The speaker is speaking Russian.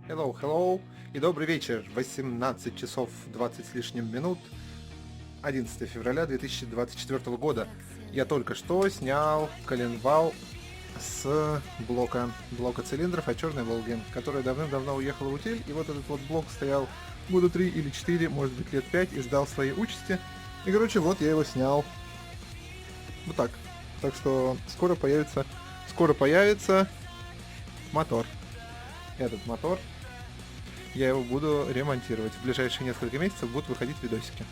Hello, hello и добрый вечер. 18 часов 20 с лишним минут. 11 февраля 2024 года. Я только что снял коленвал с блока цилиндров от Черной Волги, которая давным-давно уехала в утиль, и вот этот вот блок стоял года 3 или 4, может быть лет 5, и ждал своей участи. И короче, вот я его снял. Вот так. Так что скоро появится мотор. Этот мотор. Я его буду ремонтировать. В ближайшие несколько месяцев будут выходить видосики.